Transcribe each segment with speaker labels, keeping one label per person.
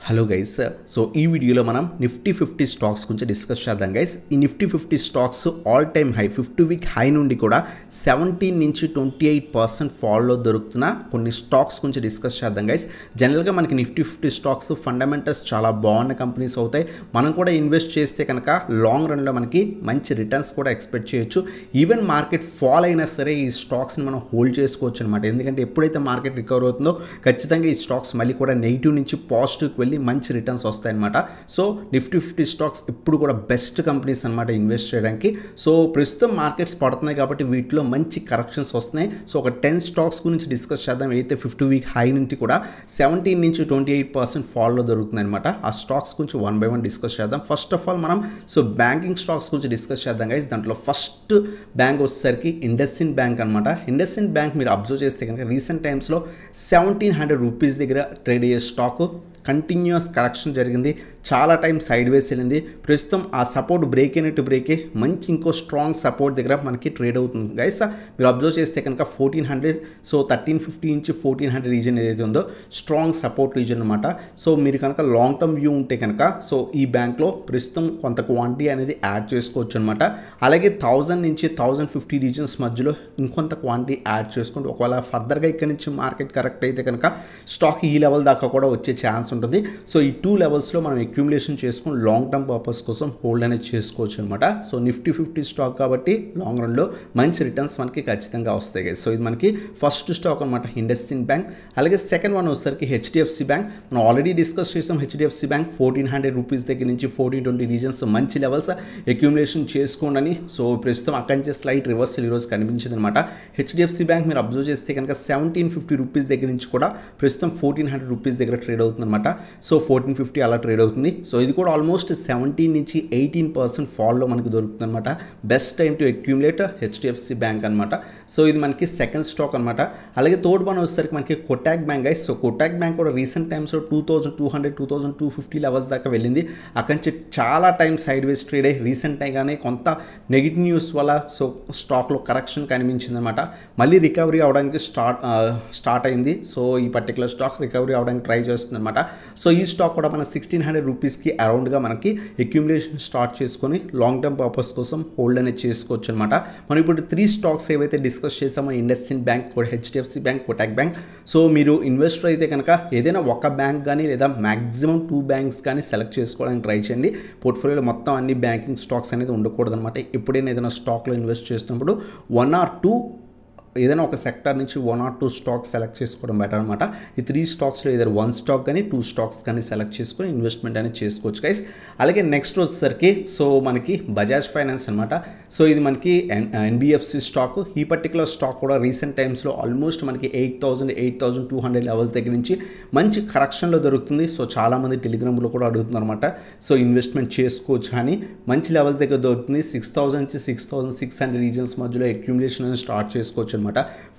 Speaker 1: Hello guys, so ఈ వీడియోలో మనం నిఫ్టీ 50 స్టాక్స్ గురించి డిస్కస్ చేద్దాం గైస్. ఈ Nifty 50 stocks all time high 50 week high నుండి కూడా 17 నుంచి 28% ఫాల్లో దొరుకుతున్న కొన్ని స్టాక్స్ గురించి డిస్కస్ చేద్దాం గైస్. జనరల్గా మనకి నిఫ్టీ 50 స్టాక్స్ ఫండమెంటల్స్ చాలా బాగున్న కంపెనీస్ అవుతాయి. మనం కూడా ఇన్వెస్ట్ చేస్తే కనుక లాంగ్ రన్లో మనకి మంచి రిటర్న్స్ కూడా ఎక్స్పెక్ట్ చేయొచ్చు. ఈవెన్ మార్కెట్ ఫాల్ అయినా సరే ఈ స్టాక్స్ని మనం హోల్డ్ చేసుకోవచ్చు అనమాట. ఎందుకంటే ఎప్పుడైతే మార్కెట్ రికవర్ అవుతుందో ఖచ్చితంగా ఈ స్టాక్స్ మళ్ళీ కూడా నెగిటివ్ నుంచి పాజిటివ్కి వెళ్ళి మంచి రిటర్న్స్ వస్తాయన్నమాట. సో నిఫ్టీ 50 స్టాక్స్ ఇప్పుడు కూడా బెస్ట్ కంపెనీస్ అనమాట ఇన్వెస్ట్ చేయడానికి. సో ప్రస్తుతం మార్కెట్స్ పడుతున్నాయి కాబట్టి వీటిలో మంచి కరెక్షన్స్ వస్తున్నాయి. సో ఒక 10 స్టాక్స్ గురించి డిస్కస్ చేద్దాం. అయితే 50 వీక్ హై నుంచి కూడా 17 నుంచి 28% ఫాల్లో దొరుకుతుంది అనమాట. ఆ స్టాక్స్ గురించి వన్ బై వన్ డిస్కస్ చేద్దాం. ఫస్ట్ ఆఫ్ ఆల్ మనం బ్యాంకింగ్ స్టాక్స్ గురించి డిస్కస్ చేద్దాం గైస్. దాంట్లో ఫస్ట్ బ్యాంక్ వచ్చేసరికి ఇండస్ఇండ్ బ్యాంక్ అనమాట. ఇండస్ఇండ్ బ్యాంక్ మీరు అబ్జర్వ్ చేస్తే కనుక రీసెంట్ టైమ్స్లో 1700 రూపీస్ దగ్గర ట్రేడ్ అయ్యే స్టాక్ కంటిన్యూస్ కరెక్షన్ జరిగింది. చాలా టైం సైడ్ వేస్ వెళ్ళింది. ప్రస్తుతం ఆ సపోర్ట్ బ్రేక్ అయినట్టు బ్రేకే మంచి ఇంకో స్ట్రాంగ్ సపోర్ట్ దగ్గర మనకి ట్రేడ్ అవుతుంది గైస్. మీరు అబ్జర్వ్ చేస్తే కనుక 1400, సో 1350 నుంచి 1400 రీజన్ ఏదైతే ఉందో స్ట్రాంగ్ సపోర్ట్ రీజన్ అనమాట. సో మీరు కనుక లాంగ్ టర్మ్ వ్యూ ఉంటే కనుక సో ఈ బ్యాంక్లో ప్రస్తుతం కొంత క్వాంటిటీ అనేది యాడ్ చేసుకోవచ్చు అనమాట. అలాగే 1000 నుంచి 1050 రీజన్స్ మధ్యలో ఇంకొంత క్వాంటిటీ యాడ్ చేసుకుంటూ ఒకవేళ ఫర్దర్గా ఇక్కడ నుంచి మార్కెట్ కరెక్ట్ అయితే కనుక స్టాక్ ఈ లెవెల్ దాకా కూడా వచ్చే ఛాన్స్ ఉంటుంది. సో ఈ 2 లెవెల్స్లో మనం అక్యుములేషన్ చేసుకుని లాంగ్ టర్మ్ పర్పస్ కోసం హోల్డ్ అనేది చేసుకోవచ్చు అనమాట. సో నిఫ్టీ 50 స్టాక్ కాబట్టి లాంగ్ రన్లో మంచి రిటర్న్స్ మనకి ఖచ్చితంగా వస్తాయి. సో ఇది మనకి ఫస్ట్ స్టాక్ అనమాట ఇండస్ఇండ్ బ్యాంక్. అలాగే సెకండ్ వన్ వచ్చేసరికి హెచ్డిఎఫ్సి బ్యాంక్. మనం ఆల్రెడీ డిస్కస్ చేసాం. హెచ్డిఎఫ్సి బ్యాంక్ 1400 రూపీస్ దగ్గర నుంచి 1420 రీజన్స్ మంచి లెవెల్స్ అక్యుములేషన్ చేసుకోండి. సో ప్రస్తుతం అక్కడి నుంచి స్లైట్ రివర్సల్ ఈరోజు కనిపించింది అనమాట. హెచ్డిఎఫ్సి బ్యాంక్ మీరు అబ్జర్వ్ చేస్తే కనుక 1750 రూపీస్ దగ్గర నుంచి కూడా ప్రస్తుతం 1400 రూపీస్ దగ్గర ట్రేడ్ అవుతుంది అనమాట. సో 1450 అలా ట్రేడ్ అవుతుంది. సో ఇది కూడా ఆల్మోస్ట్ 17 నుంచి 18% ఫాల్లో మనకు దొరుకుతుంది అనమాట. Best time to accumulate HDFC bank అనమాట. సో ఇది మనకి సెకండ్ స్టాక్ అనమాట. అలాగే థర్డ్ వన్ వచ్చేసరికి మనకి Kotak bank guys. So Kotak bank కూడా రీసెంట్ టైమ్స్లో 2200, 2250 లెవెల్స్ దాకా వెళ్ళింది. అక్కడి నుంచి చాలా టైం సైడ్ వేస్ ట్రేడ్ అయ్యి రీసెంట్ టైంగానే కొంత నెగిటివ్ న్యూస్ వల్ల సో స్టాక్లో కరెక్షన్ కనిపించింది అనమాట. మళ్ళీ రికవరీ అవడానికి స్టార్ట్ అయింది. సో ఈ పర్టికులర్ స్టాక్ రికవరీ అవడానికి ట్రై చేస్తుంది అనమాట. సో ఈ స్టాక్ కూడా మన 1600 రూపీస్కి అరౌండ్గా మనకి అక్యుములేషన్ స్టార్ట్ చేసుకొని లాంగ్ టర్మ్ పర్పస్ కోసం హోల్డ్ అనేది చేసుకోవచ్చు అనమాట. మనం ఇప్పుడు 3 స్టాక్స్ ఏవైతే డిస్కస్ చేసామో IndusInd bank, HDFC bank, Kotak bank. So మీరు ఇన్వెస్టర్ అయితే కనుక ఏదైనా ఒక బ్యాంక్ కానీ లేదా మ్యాక్సిమం 2 బ్యాంక్స్ కానీ సెలెక్ట్ చేసుకోవడానికి ట్రై చేయండి. పోర్ట్ఫోలియోలో మొత్తం అన్ని బ్యాంకింగ్ స్టాక్స్ అనేది ఉండకూడదు అనమాట. ఎప్పుడైనా ఏదైనా స్టాక్లో ఇన్వెస్ట్ చేస్తున్నప్పుడు 1 or 2 ఏదైనా ఒక సెక్టర్ నుంచి 1 or 2 స్టాక్స్ సెలెక్ట్ చేసుకోవడం బెటర్ అనమాట. ఈ 3 స్టాక్స్లో ఏదైనా 1 స్టాక్ కానీ 2 స్టాక్స్ కానీ సెలెక్ట్ చేసుకొని ఇన్వెస్ట్మెంట్ అనేది చేసుకోవచ్చు గైస్. అలాగే నెక్స్ట్ వచ్చేసరికి సో మనకి బజాజ్ ఫైనాన్స్ అనమాట. సో ఇది మనకి ఎన్బిఎఫ్సి స్టాక్. ఈ పర్టికులర్ స్టాక్ కూడా రీసెంట్ టైమ్స్లో ఆల్మోస్ట్ మనకి 8200 లెవెల్స్ దగ్గర నుంచి మంచి కరెక్షన్లో దొరుకుతుంది. సో చాలామంది టెలిగ్రామ్లో కూడా అడుగుతున్నారు అనమాట. సో ఇన్వెస్ట్మెంట్ చేసుకోవచ్చు కానీ మంచి లెవెల్స్ దగ్గర దొరుకుతుంది. 6000 నుంచి 6600 రీజన్స్ మధ్యలో అక్యుములేషన్ అనేది స్టార్ట్ చేసుకోవచ్చు అనమాట.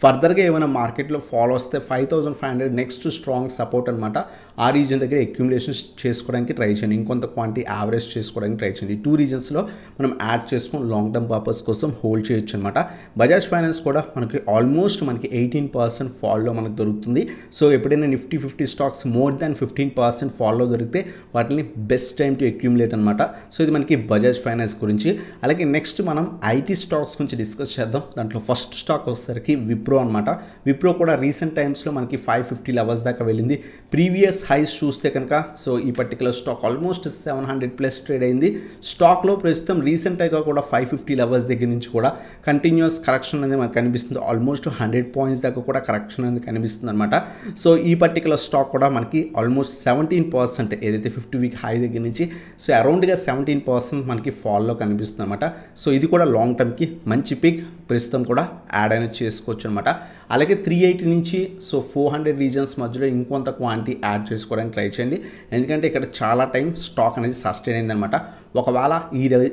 Speaker 1: ఫర్దర్గా ఏమైనా మార్కెట్లో ఫాలో వస్తే 5500 నెక్స్ట్ స్ట్రాంగ్ సపోర్ట్ అనమాట. ఆ రీజన్ దగ్గర అక్యుములేషన్ చేసుకోవడానికి ట్రై చేయండి. ఇంకొంత క్వాంటిటీ యావరేజ్ చేసుకోవడానికి ట్రై చేయండి. 2 రీజన్స్లో మనం యాడ్ చేసుకొని లాంగ్ టర్మ్ పర్పస్ కోసం హోల్డ్ చేయొచ్చు అనమాట. బజాజ్ ఫైనాన్స్ కూడా మనకి ఆల్మోస్ట్ మనకి 18% ఫాల్లో మనకు దొరుకుతుంది. సో ఎప్పుడైనా నిఫ్టీ 50 స్టాక్స్ మోర్ దాన్ 15% ఫాల్లో దొరికితే వాటిని బెస్ట్ టైం టు అక్యుములేట్ అనమాట. సో ఇది మనకి బజాజ్ ఫైనాన్స్ గురించి. అలాగే నెక్స్ట్ మనం ఐటీ స్టాక్స్ గురించి డిస్కస్ చేద్దాం. దాంట్లో ఫస్ట్ స్టాక్ వస్తే విప్రో అనమాట. విప్రో కూడా రీసెంట్ టైమ్స్లో మనకి 550 లెవెల్స్ దాకా వెళ్ళింది. ప్రీవియస్ హైస్ చూస్తే కనుక సో ఈ పర్టికులర్ స్టాక్ ఆల్మోస్ట్ 700+ ట్రేడ్ అయింది. స్టాక్లో ప్రస్తుతం రీసెంట్గా కూడా 550 లెవెల్స్ దగ్గర నుంచి కూడా కంటిన్యూస్ కరెక్షన్ అనేది మనకు కనిపిస్తుంది. ఆల్మోస్ట్ 100 పాయింట్స్ దాకా కూడా కరెక్షన్ అనేది కనిపిస్తుంది అనమాట. సో ఈ పర్టికులర్ స్టాక్ కూడా మనకి ఆల్మోస్ట్ 17% ఏదైతే 50 వీక్ హై దగ్గర నుంచి సో అరౌండ్గా 17% మనకి ఫాల్లో కనిపిస్తుంది అనమాట. సో ఇది కూడా లాంగ్ టర్మ్కి మంచి పిక్ ప్రస్తుతం కూడా యాడ్ అనేది చేసుకోవచ్చు అనమాట. అలాగే 380 నుంచి సో 400 రీజన్స్ మధ్యలో ఇంకొంత క్వాంటిటీ యాడ్ చేసుకోవడానికి ట్రై చేయండి. ఎందుకంటే ఇక్కడ చాలా టైం స్టాక్ అనేది సస్టైన్ అయిందనమాట. ఒకవేళ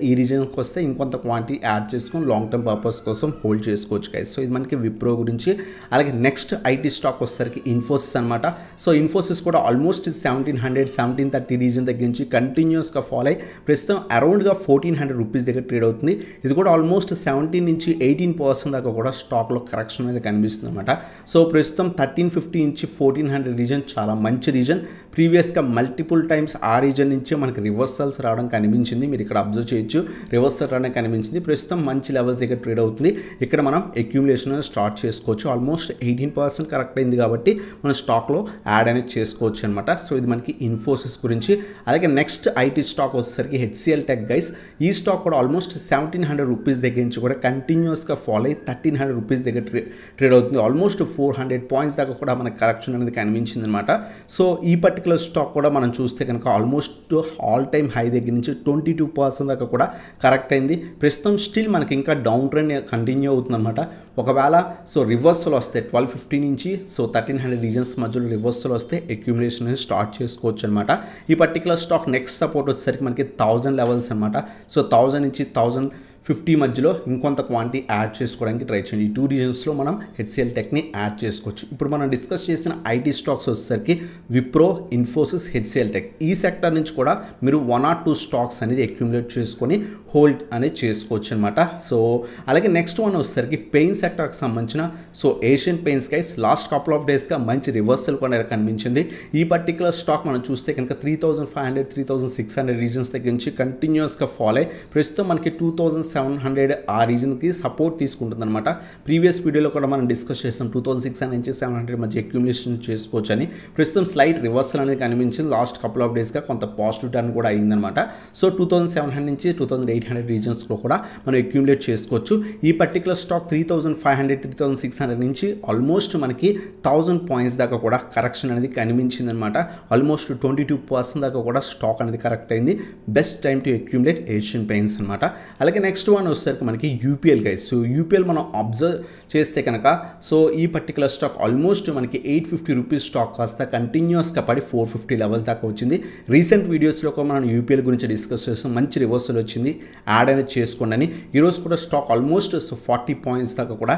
Speaker 1: ఈ రీజన్కి వస్తే ఇంకొంత క్వాంటిటీ యాడ్ చేసుకొని లాంగ్ టర్మ్ పర్పస్ కోసం హోల్డ్ చేసుకోవచ్చు గైస్. సో ఇది మనకి విప్రో గురించి. అలాగే నెక్స్ట్ ఐటీ స్టాక్ వచ్చేసరికి ఇన్ఫోసిస్ అనమాట. సో ఇన్ఫోసిస్ కూడా ఆల్మోస్ట్ 1700, 1730 రీజన్ దగ్గర నుంచి కంటిన్యూస్గా ఫాలో అయ్యి ప్రస్తుతం అరౌండ్గా 1400 రూపీస్ దగ్గర ట్రేడ్ అవుతుంది. ఇది కూడా ఆల్మోస్ట్ 17 నుంచి 18% దాకా కూడా స్టాక్లో కరెక్షన్ అనేది కనిపిస్తుంది. కనిపిస్తుంది అనమాట. సో ప్రస్తుతం 1350 నుంచి 1400 రీజన్ చాలా మంచి రీజన్. ప్రీవియస్గా మల్టిపుల్ టైమ్స్ ఆ రీజన్ నుంచే మనకి రివర్సల్స్ రావడం కనిపించింది. మీరు ఇక్కడ అబ్జర్వ్ చేయొచ్చు, రివర్సల్ రావడం కనిపించింది. ప్రస్తుతం మంచి లెవెల్స్ దగ్గర ట్రేడ్ అవుతుంది. ఇక్కడ మనం అక్యూములేషన్ స్టార్ట్ చేసుకోవచ్చు. ఆల్మోస్ట్ 18% కరెక్ట్ అయింది కాబట్టి మనం స్టాక్లో యాడ్ అనేది చేసుకోవచ్చు అనమాట. సో ఇది మనకి ఇన్ఫోసిస్ గురించి. అలాగే నెక్స్ట్ ఐటీ స్టాక్ వచ్చేసరికి హెచ్సిఎల్ టెక్ గైస్. ఈ స్టాక్ కూడా ఆల్మోస్ట్ 1700 రూపీస్ దగ్గర నుంచి కూడా కంటిన్యూస్గా ఫాలో అయ్యి 1300 రూపీస్ దగ్గర ట్రేడ్ అవుతుంది. ఆల్మోస్ట్ 400 పాయింట్స్ దాకా కూడా మనకి కరెక్షన్ అనేది కనిపించింది అనమాట. సో ఈ పర్టికులర్ స్టాక్ కూడా మనం చూస్తే కనుక ఆల్మోస్ట్ ఆల్ టైమ్ హై దగ్గర నుంచి 22% దాకా కూడా కరెక్ట్ అయింది. ప్రస్తుతం స్టిల్ మనకి ఇంకా డౌన్ ట్రెండ్ కంటిన్యూ అవుతుంది అనమాట. ఒకవేళ సో రివర్సల్ వస్తే 1250 నుంచి సో 1300 రీజన్స్ మధ్యలో రివర్సల్ వస్తే అక్యూములేషన్ అనేది స్టార్ట్ చేసుకోవచ్చు అనమాట. ఈ పర్టికులర్ స్టాక్ నెక్స్ట్ సపోర్ట్ వచ్చేసరికి మనకి 1000 లెవెల్స్ అనమాట. సో 1000 నుంచి 1050 మధ్యలో ఇంకొంత క్వాంటిటీ యాడ్ చేసుకోవడానికి ట్రై చేయండి. ఈ 2 రీజన్స్లో మనం హెచ్సిఎల్ టెక్ని యాడ్ చేసుకోవచ్చు. ఇప్పుడు మనం డిస్కస్ చేసిన ఐటీ స్టాక్స్ వచ్చేసరికి విప్రో, ఇన్ఫోసిస్, హెచ్సిఎల్ టెక్. ఈ సెక్టర్ నుంచి కూడా మీరు 1 or 2 స్టాక్స్ అనేది అక్యూములేట్ చేసుకొని హోల్డ్ అనేది చేసుకోవచ్చు అనమాట. సో అలాగే నెక్స్ట్ వన్ వచ్చేసరికి పెయిన్ సెక్టర్కి సంబంధించిన so Asian Paints guys last couple of డేస్గా మంచి రివర్సల్ కూడా కనిపించింది. ఈ పర్టికులర్ స్టాక్ మనం చూస్తే కనుక 3500, 3600 రీజన్స్ దగ్గర నుంచి కంటిన్యూస్గా ఫాలో అయ్యి ప్రస్తుతం మనకి 2700 ఆ రీజన్కి సపోర్ట్ తీసుకుంటుంది అనమాట. ప్రీవియస్ వీడియోలో కూడా మనం డిస్కస్ చేస్తాం 2600 నుంచి 700 మధ్య అక్యూములేషన్ చేసుకోవచ్చు అని. ప్రస్తుతం స్లైట్ రివర్సల్ అనేది కనిపించింది. లాస్ట్ కపుల్ ఆఫ్ డేస్గా కొంత పాజిటివ్ టర్న్ కూడా అయిందనమాట. సో 2700 నుంచి 2800 రీజన్స్లో కూడా మనం అక్యూములేట్ చేసుకోవచ్చు. ఈ పర్టికులర్ స్టాక్ 3500, 3600 నుంచి ఆల్మోస్ట్ మనకి 1000 పాయింట్స్ దాకా కూడా కరెక్షన్ అనేది కనిపించింది అనమాట. ఆల్మోస్ట్ 22% దాకా కూడా స్టాక్ అనేది కరెక్ట్ అయింది. Best time to accumulate Asian paints అనమాట. అలాగే నెక్స్ట్ వన్ వచ్చేసరికి మనకి యూపీఎల్ గైస్. సో యూపీఎల్ మనం అబ్జర్వ్ చేస్తే కనుక సో ఈ పర్టికులర్ స్టాక్ ఆల్మోస్ట్ మనకి 850 రూపీస్ స్టాక్ కాస్త కంటిన్యూస్గా పడి 450 లెవెల్స్ దాకా వచ్చింది. రీసెంట్ వీడియోస్లో కూడా మనం యూపీఎల్ గురించి డిస్కస్ చేస్తాం. మంచి రివర్సల్ వచ్చింది, యాడ్ అనేది చేసుకోండి అని. ఈరోజు కూడా స్టాక్ ఆల్మోస్ట్ 40 పాయింట్స్ దాకా కూడా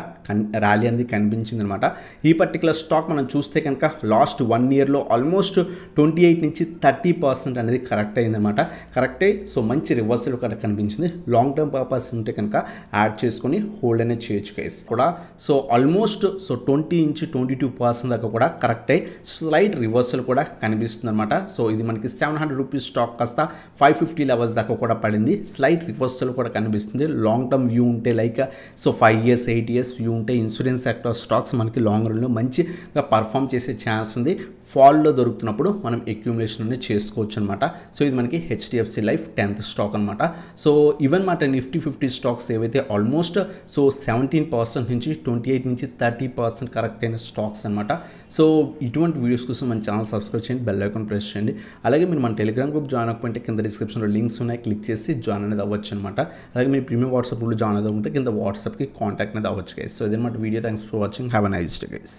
Speaker 1: ర్యాలీ అనేది కనిపించింది అనమాట. ఈ పర్టికులర్ స్టాక్ మనం చూస్తే కనుక లాస్ట్ 1 ఇయర్లో ఆల్మోస్ట్ 28 నుంచి 30% అనేది కరెక్ట్ అయిందనమాట. కరెక్ట్ అయ్యి సో మంచి రివర్సల్ కూడా కనిపించింది. లాంగ్ టర్మ్ పర్పస్ ఉంటే కనుక యాడ్ చేసుకొని హోల్డ్ అనేది చేయొచ్చు గైస్ కూడా. సో ఆల్మోస్ట్ సో 20 నుంచి 22% దాకా కూడా కరెక్ట్ అయ్యి స్లైట్ రివర్సల్ కూడా కనిపిస్తుంది అనమాట. సో ఇది మనకి 700 రూపీస్ స్టాక్ కాస్త 550 లెవెల్స్ దాకా కూడా పడింది. స్లైట్ రివర్సల్ కూడా కనిపిస్తుంది. లాంగ్ టర్మ్ వ్యూ ఉంటే like so 5 years 8 years view ఉంటే ఇన్సూరెన్స్ సెక్టర్ స్టాక్స్ మనకి లాంగ్ రన్లో మంచిగా పర్ఫామ్ చేసే ఛాన్స్ ఉంది. ఫాల్లో దొరుకుతున్నప్పుడు మనం అక్యూములేషన్ అనేది చేసుకోవచ్చు అనమాట. సో ఇది మనకి హెచ్డిఎఫ్సి లైఫ్ 10th స్టాక్ అనమాట. సో ఈవెన్ మాట నిఫ్టీ 50 స్టాక్స్ ఏవైతే ఆల్మోస్ట్ సో 17% నుంచి 28 నుంచి 30% కరెక్ట్ అయిన స్టాక్స్ అనమాట. సో ఇటువంటి వీడియోస్ కోసం మన ఛానల్ సబ్స్క్రైబ్ చేయండి, బెల్ ఐకాన్ ప్రెస్ చేయండి. అలాగే మీరు మన టెలిగ్రామ్ గ్రూప్ జాయిన్ అవ్వకపోతే కింద డిస్క్రిప్షన్లో లింక్స్ ఉన్నాయి, క్లిక్ చేసి జాయిన్ అనేది అవ్వచ్చు అనమాట. అలాగే మీరు ప్రీమియం వాట్సాప్ గ్రూప్లో జాయిన్ అవ్వకుంటే కింద వాట్సాప్కి కాంటాక్ట్ అనేది అవ్వచ్చు గైస్. సో ఇదన్నమాట video. Thanks for watching. Have a nice day guys.